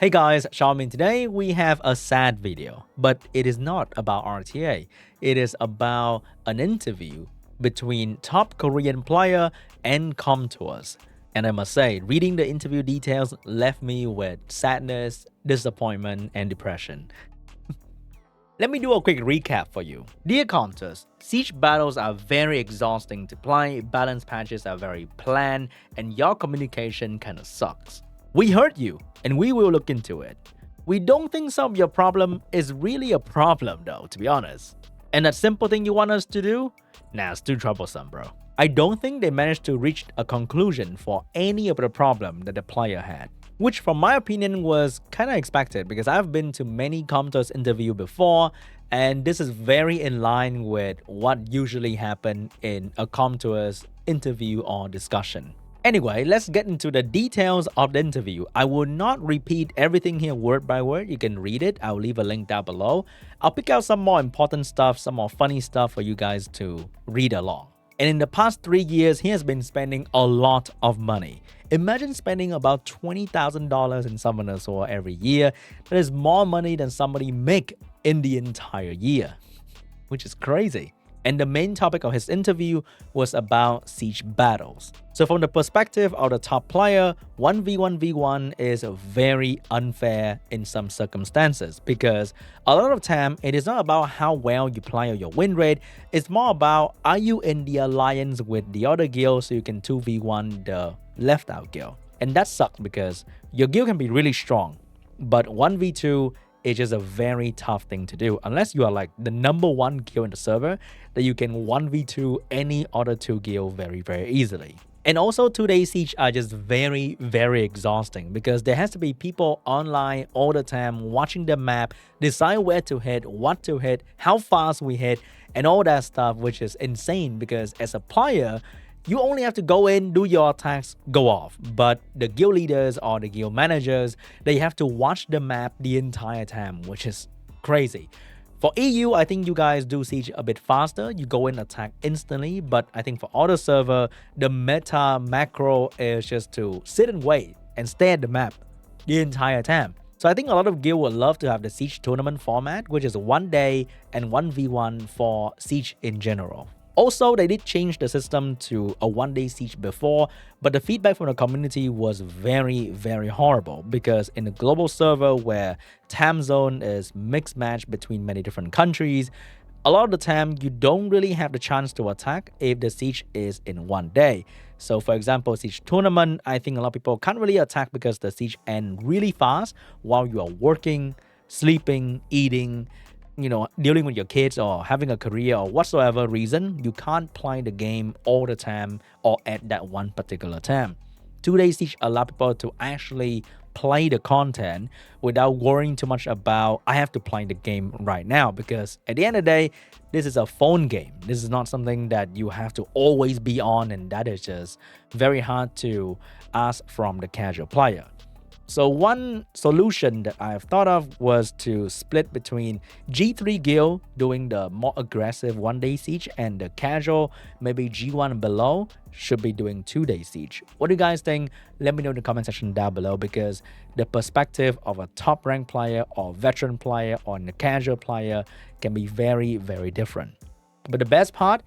Hey guys, SeanB. Today we have a sad video, but it is not about RTA. It is about an interview between top Korean player and Com2us. And I must say, reading the interview details left me with sadness, disappointment, and depression. Let me do a quick recap for you. Dear Com2us, siege battles are very exhausting to play, balance patches are very planned, and your communication kinda sucks. We heard you, and we will look into it. We don't think some of your problem is really a problem though, to be honest. And that simple thing you want us to do? Nah, it's too troublesome, bro. I don't think they managed to reach a conclusion for any of the problem that the player had. Which from my opinion was kinda expected because I've been to many Com2us interview before, and this is very in line with what usually happen in a Com2us interview or discussion. Anyway, let's get into the details of the interview. I will not repeat everything here word by word. You can read it. I'll leave a link down below. I'll pick out some more important stuff, some more funny stuff for you guys to read along. And in the past 3 years, he has been spending a lot of money. Imagine spending about $20,000 in Summoner's War every year. That is more money than somebody make in the entire year, which is crazy. And the main topic of his interview was about siege battles. So from the perspective of the top player, 1v1v1 is very unfair in some circumstances because a lot of time it is not about how well you play or your win rate, it's more about are you in the alliance with the other guild so you can 2v1 the left out guild. And that sucks because your guild can be really strong, but 1v2 is just a very tough thing to do unless you are like the #1 guild in the server that you can 1v2 any other 2 guild very easily. And also 2-day siege are just very exhausting because there has to be people online all the time watching the map, decide where to hit, what to hit, how fast we hit, and all that stuff, which is insane because as a player, you only have to go in, do your attacks, go off. But the guild leaders or the guild managers, they have to watch the map the entire time, which is crazy. For EU, I think you guys do siege a bit faster. You go in, attack instantly. But I think for other server, the meta macro is just to sit and wait and stay at the map the entire time. So I think a lot of guild would love to have the siege tournament format, which is 1 day and 1v1 for siege in general. Also, they did change the system to a 1-day siege before, but the feedback from the community was very horrible because in a global server where time zone is mixed match between many different countries, a lot of the time you don't really have the chance to attack if the siege is in 1 day. So for example, siege tournament, I think a lot of people can't really attack because the siege ends really fast while you are working, sleeping, eating, dealing with your kids or having a career or whatsoever reason, you can't play the game all the time or at that one particular time. 2-day siege allow people to actually play the content without worrying too much about I have to play the game right now because at the end of the day, this is a phone game. This is not something that you have to always be on, and that is just very hard to ask from the casual player. So one solution that I have thought of was to split between G3 guild doing the more aggressive 1-day siege and the casual, maybe G1 and below, should be doing 2-day siege. What do you guys think? Let me know in the comment section down below because the perspective of a top ranked player or veteran player or a casual player can be very different. But the best part,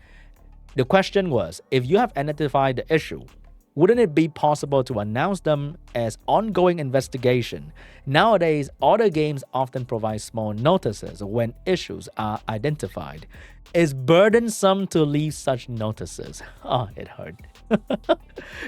the question was, if you have identified the issue, wouldn't it be possible to announce them as ongoing investigation? Nowadays, other games often provide small notices when issues are identified. It's burdensome to leave such notices. Oh, it hurt.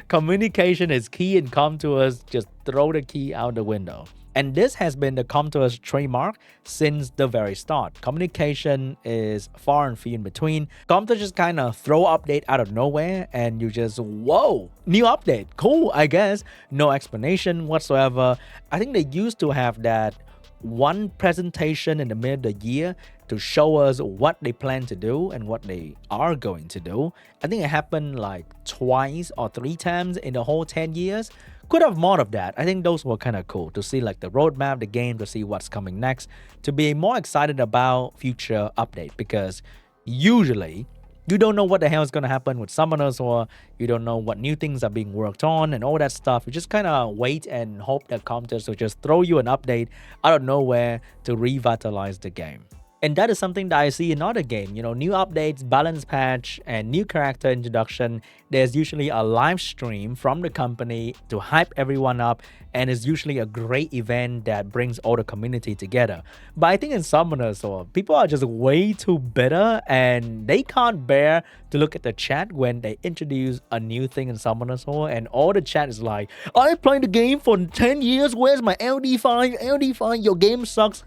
Communication is key in Com2us, just throw the key out the window. And this has been the Com2us trademark since the very start. Communication is far and few in between. Com2us just kind of throw update out of nowhere and you just, whoa, new update, cool, I guess. No explanation whatsoever. I think they used to have that one presentation in the middle of the year to show us what they plan to do and what they are going to do. I think it happened like twice or 3 times in the whole 10 years. Could have more of that. I think those were kind of cool to see like the roadmap, the game, to see what's coming next, to be more excited about future update because usually You don't know what the hell is going to happen with summoners, or you don't know what new things are being worked on and all that stuff. You just kind of wait and hope that Com2us will just throw you an update out of nowhere to revitalize the game. And that is something that I see in other games. New updates, balance patch, and new character introduction. There's usually a live stream from the company to hype everyone up, and it's usually a great event that brings all the community together. But I think in Summoners, or people are just way too bitter, and they can't bear to look at the chat when they introduce a new thing in Summoners Hall, and all the chat is like, I played the game for 10 years, where's my LD5? LD5, your game sucks.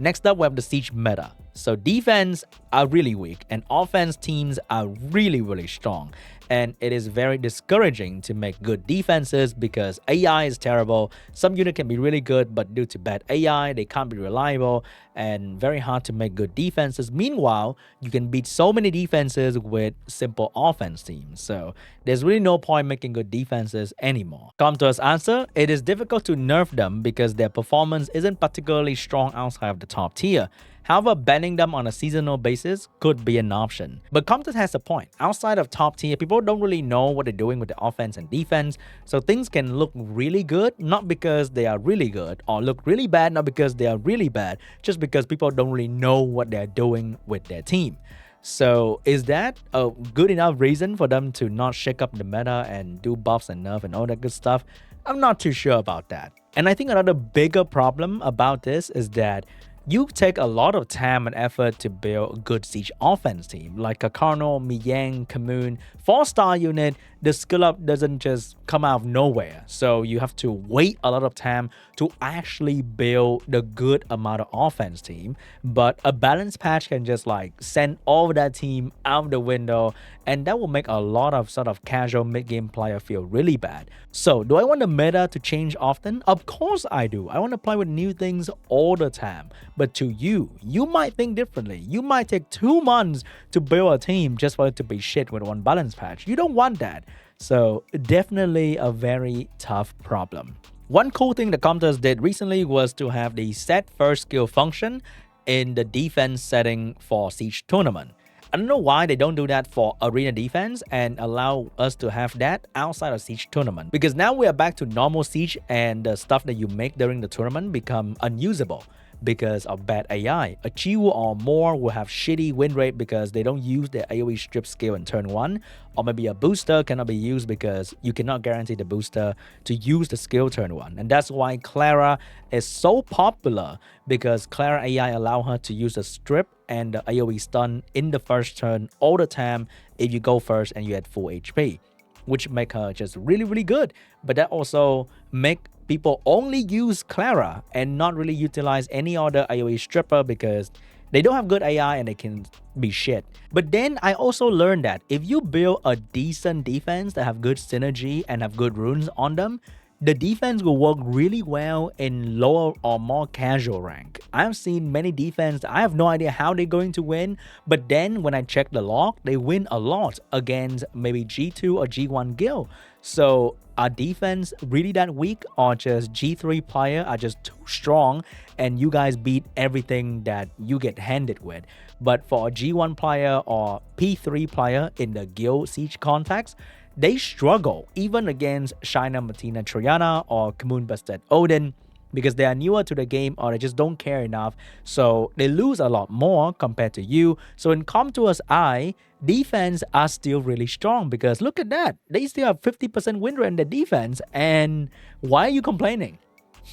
Next up, we have the Siege meta. So defense are really weak and offense teams are really, really strong. And it is very discouraging to make good defenses because AI is terrible. Some unit can be really good, but due to bad AI, they can't be reliable and very hard to make good defenses. Meanwhile, you can beat so many defenses with simple offense teams. So there's really no point making good defenses anymore. Com2us answer, it is difficult to nerf them because their performance isn't particularly strong outside of the top tier. However, banning them on a seasonal basis could be an option. But Com2us has a point. Outside of top tier, people don't really know what they're doing with the offense and defense. So things can look really good, not because they are really good, or look really bad, not because they are really bad, just because people don't really know what they're doing with their team. So is that a good enough reason for them to not shake up the meta and do buffs and nerf and all that good stuff? I'm not too sure about that. And I think another bigger problem about this is that you take a lot of time and effort to build a good siege offense team, like a Cardinal, Miyang, Commune, 4-star unit. The skill up doesn't just come out of nowhere, so you have to wait a lot of time to actually build the good amount of offense team. But a balance patch can just like send all of that team out the window, and that will make a lot of sort of casual mid-game player feel really bad. So do I want the meta to change often? Of course I do. I want to play with new things all the time. But to you might think differently. You might take 2 months to build a team just for it to be shit with one balance patch. You don't want that. So definitely a very tough problem. One cool thing that Com2us did recently was to have the set first skill function in the defense setting for Siege tournament. I don't know why they don't do that for arena defense and allow us to have that outside of Siege tournament. Because now we are back to normal Siege and the stuff that you make during the tournament become unusable because of bad AI. A Chiwu or more will have shitty win rate because they don't use their AoE strip skill in turn 1, or maybe a booster cannot be used because you cannot guarantee the booster to use the skill turn 1. And that's why Clara is so popular, because Clara AI allow her to use the strip and the AoE stun in the first turn all the time if you go first and you had full HP, which make her just really, really good. But that also make people only use Clara and not really utilize any other AoE stripper because they don't have good AI and they can be shit. But then I also learned that if you build a decent defense that have good synergy and have good runes on them, the defense will work really well in lower or more casual rank. I've seen many defense, I have no idea how they're going to win, but then when I check the log, they win a lot against maybe G2 or G1 guild. So are defense really that weak, or just G3 player are just too strong and you guys beat everything that you get handed with? But for a G1 player or P3 player in the guild siege context, they struggle even against Shina, Martina, Triana, or Commune Bastet Odin, because they are newer to the game or they just don't care enough. So they lose a lot more compared to you. So in Com2us eye, defense are still really strong, because look at that. They still have 50% win rate in the defense. And why are you complaining?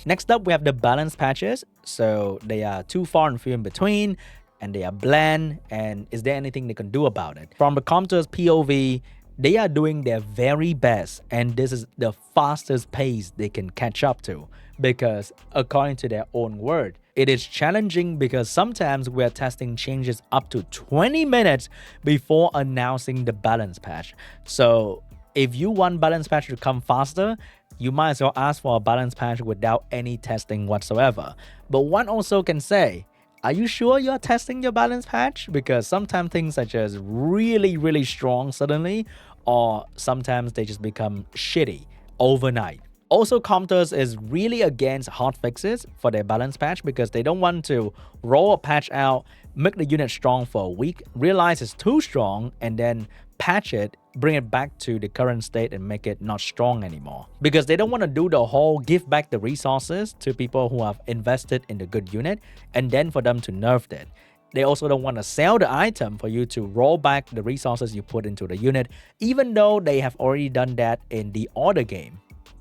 Next up, we have the balance patches. So they are too far and few in between, and they are bland. And is there anything they can do about it? From the Com2us POV, they are doing their very best, and this is the fastest pace they can catch up to, because according to their own word, it is challenging because sometimes we're testing changes up to 20 minutes before announcing the balance patch. So if you want balance patch to come faster, you might as well ask for a balance patch without any testing whatsoever. But one also can say, are you sure you're testing your balance patch? Because sometimes things are just really, really strong suddenly, or sometimes they just become shitty overnight. Also, Com2us is really against hot fixes for their balance patch because they don't want to roll a patch out, make the unit strong for a week, realize it's too strong, and then patch it, bring it back to the current state and make it not strong anymore. Because they don't want to do the whole give back the resources to people who have invested in the good unit and then for them to nerf it. They also don't want to sell the item for you to roll back the resources you put into the unit, even though they have already done that in the order game.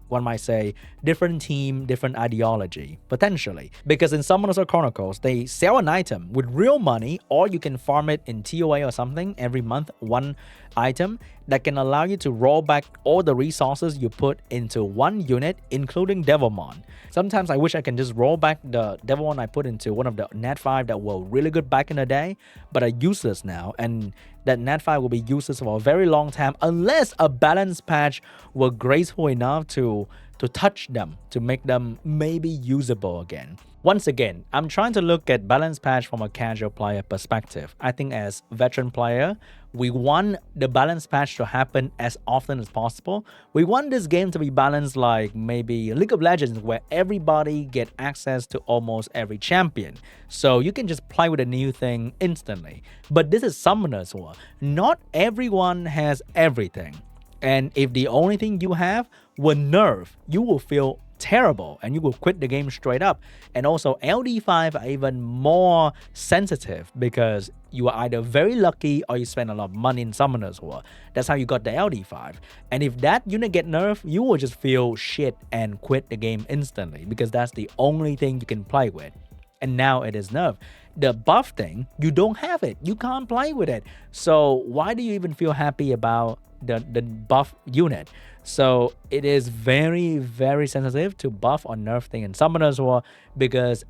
One might say different team, different ideology, potentially. Because in Summoners or Chronicles, they sell an item with real money, or you can farm it in TOA or something every month, one item that can allow you to roll back all the resources you put into one unit, including Devilmon. Sometimes I wish I can just roll back the Devilmon I put into one of the Nat 5 that were really good back in the day, but are useless now, and that Nat 5 will be useless for a very long time unless a balance patch were graceful enough to touch them, to make them maybe usable again. Once again, I'm trying to look at balance patch from a casual player perspective. I think as veteran player, we want the balance patch to happen as often as possible. We want this game to be balanced like maybe League of Legends, where everybody get access to almost every champion. So you can just play with a new thing instantly. But this is Summoners War. Not everyone has everything. And if the only thing you have were nerf, you will feel terrible and you will quit the game straight up. And also LD5 are even more sensitive because you are either very lucky or you spend a lot of money in Summoners War. That's how you got the LD5. And if that unit get nerfed, you will just feel shit and quit the game instantly because that's the only thing you can play with. And now it is nerfed. The buff thing, you don't have it. You can't play with it. So why do you even feel happy about the buff unit? So it is very, very sensitive to buff or nerf thing in Summoners War because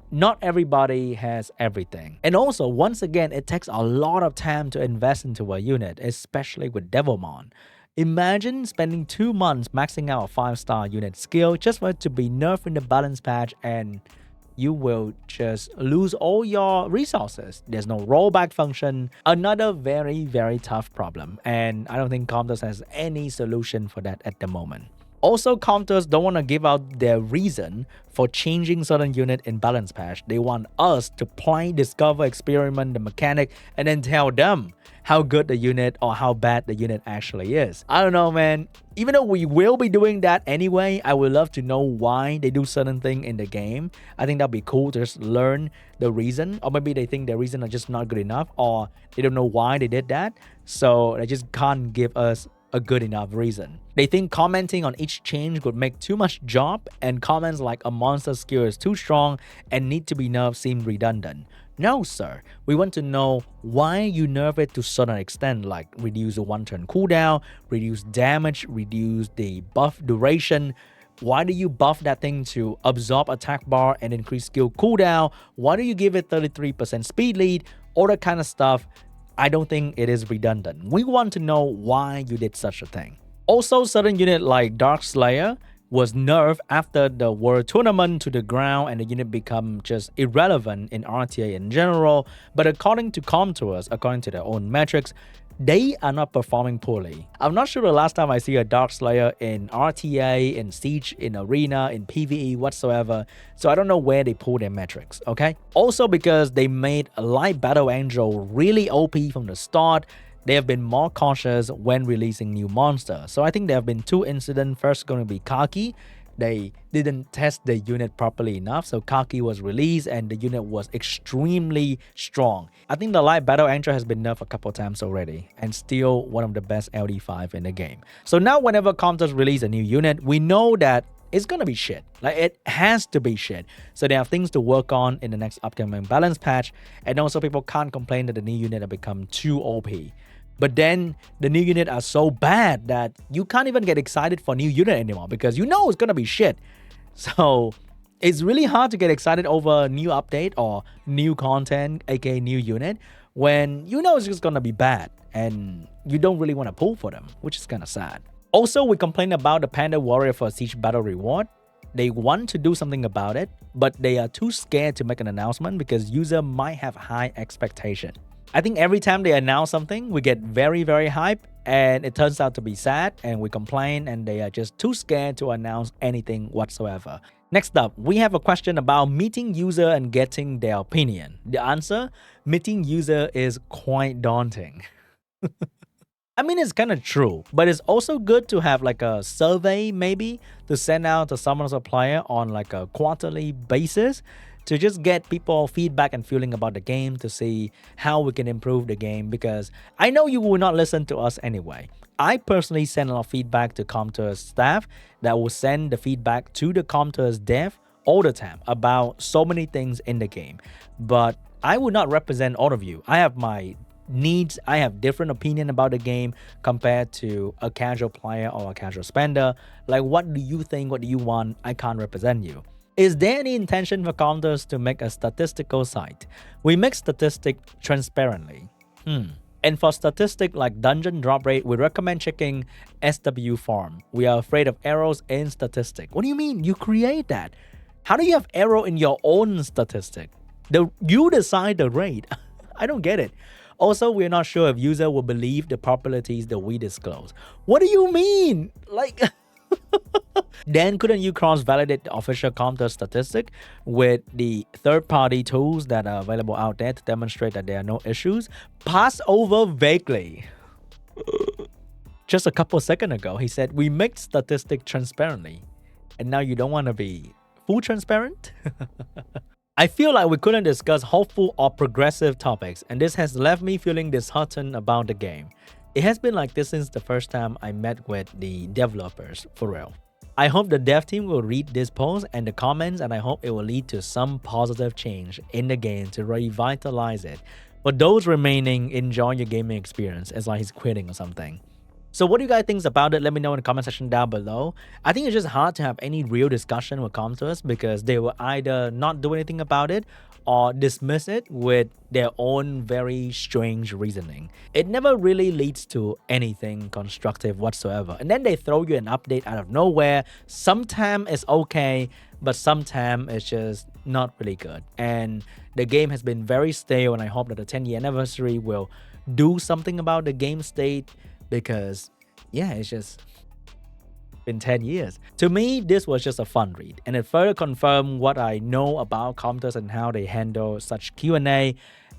not everybody has everything. And also, once again, it takes a lot of time to invest into a unit, especially with Devilmon. Imagine spending 2 months maxing out a 5-star unit skill just for it to be nerfed in the balance patch, and you will just lose all your resources. There's no rollback function. Another very, very tough problem. And I don't think Com2us has any solution for that at the moment. Also, Com2us don't want to give out their reason for changing certain unit in balance patch. They want us to play, discover, experiment the mechanic, and then tell them how good the unit or how bad the unit actually is. I don't know, man. Even though we will be doing that anyway, I would love to know why they do certain thing in the game. I think that'd be cool to just learn the reason, or maybe they think the reason are just not good enough, or they don't know why they did that, so they just can't give us a good enough reason. They think commenting on each change would make too much job, and comments like a monster skill is too strong and need to be nerfed seem redundant. No, sir. We want to know why you nerf it to a certain extent, like reduce the 1-turn cooldown, reduce damage, reduce the buff duration. Why do you buff that thing to absorb attack bar and increase skill cooldown? Why do you give it 33% speed lead? All that kind of stuff. I don't think it is redundant. We want to know why you did such a thing. Also, certain unit like Dark Slayer was nerfed after the World Tournament to the ground, and the unit become just irrelevant in RTA in general. But according to Com2us, according to their own metrics, they are not performing poorly. I'm not sure the last time I see a Dark Slayer in RTA, in Siege, in Arena, in PvE whatsoever, so I don't know where they pull their metrics, okay? Also, because they made Light Battle Angel really OP from the start, they have been more cautious when releasing new monsters. So I think there have been 2 incidents. First going to be Kaki. They didn't test the unit properly enough, so Kaki was released and the unit was extremely strong. I think the Light Battle Angel has been nerfed a couple times already and still one of the best LD5 in the game. So now whenever Com2us release a new unit, we know that it's gonna be shit. Like, it has to be shit. So they have things to work on in the next upcoming balance patch, and also people can't complain that the new unit have become too OP. But then the new unit are so bad that you can't even get excited for new unit anymore because you know it's gonna be shit. So it's really hard to get excited over new update or new content, aka new unit, when you know it's just gonna be bad and you don't really want to pull for them, which is kind of sad. Also, we complain about the Panda Warrior for Siege Battle Reward. They want to do something about it, but they are too scared to make an announcement because user might have high expectation. I think every time they announce something, we get very, very hyped, and it turns out to be sad, and we complain, and they are just too scared to announce anything whatsoever. Next up, we have a question about meeting user and getting their opinion. The answer, meeting user is quite daunting. I mean, it's kind of true, but it's also good to have like a survey maybe to send out to someone as a player on like a quarterly basis to just get people feedback and feeling about the game to see how we can improve the game, because I know you will not listen to us anyway. I personally send a lot of feedback to Com2us staff that will send the feedback to the Com2us dev all the time about so many things in the game. But I will not represent all of you. I have my needs. I have different opinion about the game compared to a casual player or a casual spender. Like, what do you think? What do you want? I can't represent you. Is there any intention for Com2us to make a statistical site? We make statistic transparently. And for statistic like dungeon drop rate, we recommend checking SW farm. We are afraid of errors in statistic. What do you mean? You create that. How do you have error in your own statistic? You decide the rate. I don't get it. Also, we're not sure if user will believe the probabilities that we disclose. What do you mean? Like, then couldn't you cross-validate the official Com2us statistic with the third-party tools that are available out there to demonstrate that there are no issues? Pass over vaguely. Just a couple seconds ago, he said, we make statistic transparently. And now you don't want to be full transparent? I feel like we couldn't discuss hopeful or progressive topics, and this has left me feeling disheartened about the game. It has been like this since the first time I met with the developers, for real. I hope the dev team will read this post and the comments, and I hope it will lead to some positive change in the game to revitalize it. For those remaining, enjoy your gaming experience. It's like he's quitting or something. So what do you guys think about it? Let me know in the comment section down below. I think it's just hard to have any real discussion with Com2us because they will either not do anything about it or dismiss it with their own very strange reasoning. It never really leads to anything constructive whatsoever. And then they throw you an update out of nowhere. Sometimes it's okay, but sometimes it's just not really good. And the game has been very stale, and I hope that the 10-year anniversary will do something about the game state, because yeah, it's just been 10 years. To me, this was just a fun read, and it further confirmed what I know about Com2us and how they handle such Q&A.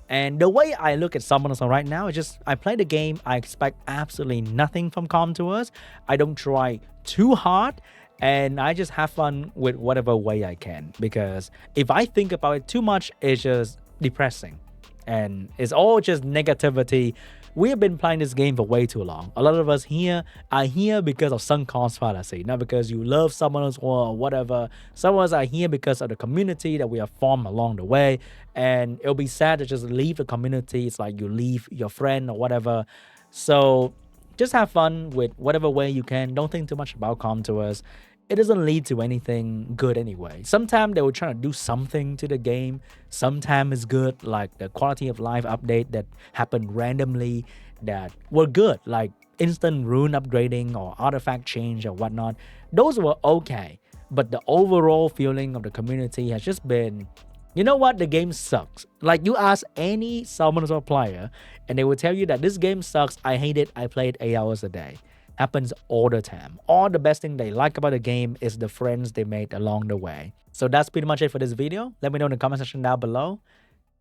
And the way I look at Summoners right now is just, I play the game, I expect absolutely nothing from Com2us. I don't try too hard, and I just have fun with whatever way I can, because if I think about it too much, it's just depressing and it's all just negativity. We have been playing this game for way too long. A lot of us here are here because of sunk cost fallacy, not because you love someone or whatever. Some of us are here because of the community that we have formed along the way. And it'll be sad to just leave the community. It's like you leave your friend or whatever. So just have fun with whatever way you can. Don't think too much about Com2us. It doesn't lead to anything good anyway. Sometimes they will try to do something to the game. Sometimes it's good, like the quality of life update that happened randomly that were good, like instant rune upgrading or artifact change or whatnot. Those were okay. But the overall feeling of the community has just been, you know what, the game sucks. Like, you ask any Summoners or player and they will tell you that this game sucks, I hate it, I play it 8 hours a day. Happens all the time. All the best thing they like about the game is the friends they made along the way. So that's pretty much it for this video. Let me know in the comment section down below,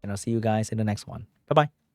and I'll see you guys in the next one. Bye bye.